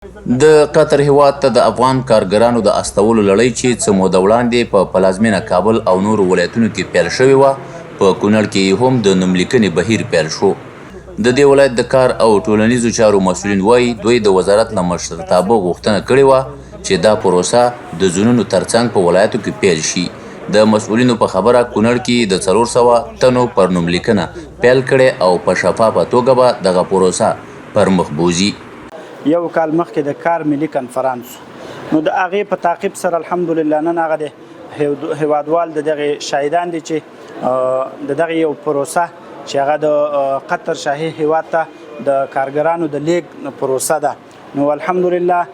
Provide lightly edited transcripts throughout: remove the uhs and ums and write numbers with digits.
د قطر هېواد ته د افغان کارګرانو د استولو لړۍ چې څه موده وړاندې په پلازمینه کابل او نورو ولایتونو کې پیل شوې وه، په کونړ کې هم د نوملیکنې بهیر پیل شو. د دې ولایت د کار او ټولنیزو چارو مسوولین وايي دوی د وزارت له مشرتابه غوښتنه کړې وه چې دا پروسه د زونونو ترڅنګ په ولایتو کې پیل شي. د مسوولینو په خبره کونړ کې د 400 تنو پر نوملیکنه پیل کړې او په شفافه توګه به دغه پروسه پر مخ بوځي. یو کال مخکې د کار ملي کنفرانس نو د هغې په تعقیب سره الحمدلله نن هغه د هیوادوال د دغې شاهدان دي چې د دغې یو پروسه چې هغه د قطر شاهي هیواد ته د کارګرانو د لیږد پروسه ده، نو الحمدلله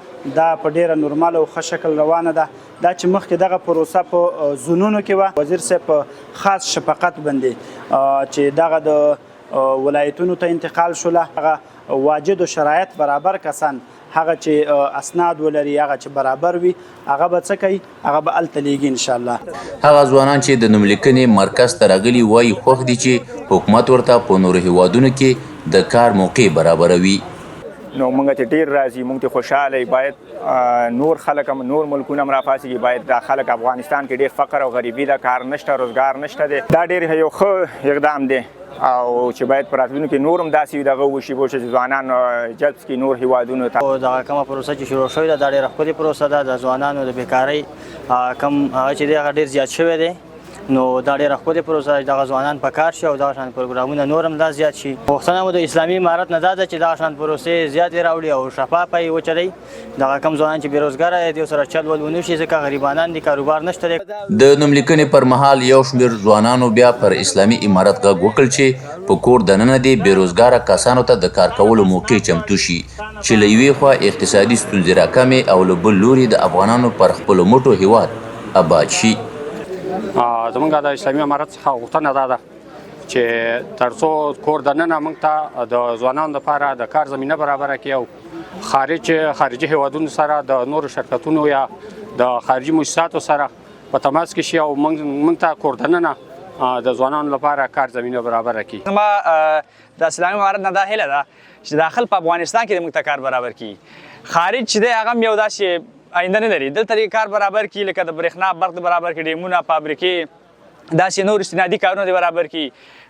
دا په ډیره نورمال او ښه شکل روانه ده. دا چې مخکې دغه پروسه په زونونو کې وه، وزیر صاحب په خاص شفقت باندې چې دغه د ولایتونو ته انتقال شوله، هغه واجد و شرایط برابر کسان هغه چې اسناد ولري هغه چې برابر وي هغه به څه کوي، هغه به هلته لیږي انشاءالله. هغه ځوانان چې د نوملیکنې مرکز ته راغلي وایي خوښ دي چې حکومت ورته په نورو هیوادونو کې د کار موقع برابروي. نو موږ ته ډیر راځي، موږ ته خوشاله باید نور خلک هم نور ملکونه هم راپاسېږي، باید دا خلک افغانستان کې ډیر فقر او غریبي ده، کار نشته، روزګار نشته دی. دا ډیر یو ښه اقدام دی او چې باید په راتلونکي کې نور هم داسې دغه وشي چې ځوانان جذب کړي نور هیوادونو ته. دغه کومه پروسه چې شروع شوې ده دا ډېره ښکلې پروسه ده. د ځوانانو د بیکارۍ کم چې دی هغه ډېر زیات شوی دی، نو دا ډېره ښکلې پروسه ده چې دغه ځوانان په کار شي او دغه شان پروګرامونه نور هم دا زیات شي. غوښتنه مو د اسلامي امارت نه دا ده چې دغه شان پروسې زیاتې راوړي او شفافه یې وچلوي. دغه کم ځوانان چې بېروزګاره دي سره چل ول ونه شي، ځکه غریبانان دي، کاروبار نشته دی. د نوملیکنې پر مهال یو شمېر ځوانانو بیا پر اسلامي امارت غږ وکړ چې په کور دننه دې بېروزګاره کسانو ته د کار کولو موقع چمتو شي، چې له یوې خوا اقتصادي ستونزې راکمې او له بل لوري د افغانانو پر خپلو مټو هیواد آباد شي. زمونږ د اسلامي امارت څخه غوښتنه دا ده چې تر څو کور دننه موږ ته د ځوانانو لپاره د کار زمینه برابره کړي او خارجي هیوادونو سره د نورو شرکتونو یا د خارجي مؤسساتو سره په تماس کې شي او موږ ته کور دننه د ځوانانو لپاره کار زمینه برابره کړي. زما د اسلامي امارت نه دا هیله ده چې داخل په افغانستان کې موږ ته کار برابر کړي. خارج چې دی هغه هم یو داسې آینده نه لري، دلته یې کار برابر کړي، لکه د برېښنا برق برابر کړي، ډیمونه، فابریکې، داسې نور استنادي کارونه دې برابر کړي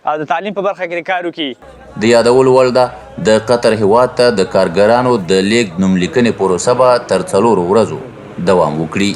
او د تعلیم په برخه کې کار وکړي. د یادولو وړ ده د قطر هېواد ته د کارګرانو د لیږد نوملیکنې پروسه به تر 4 ورځو دوام وکړي.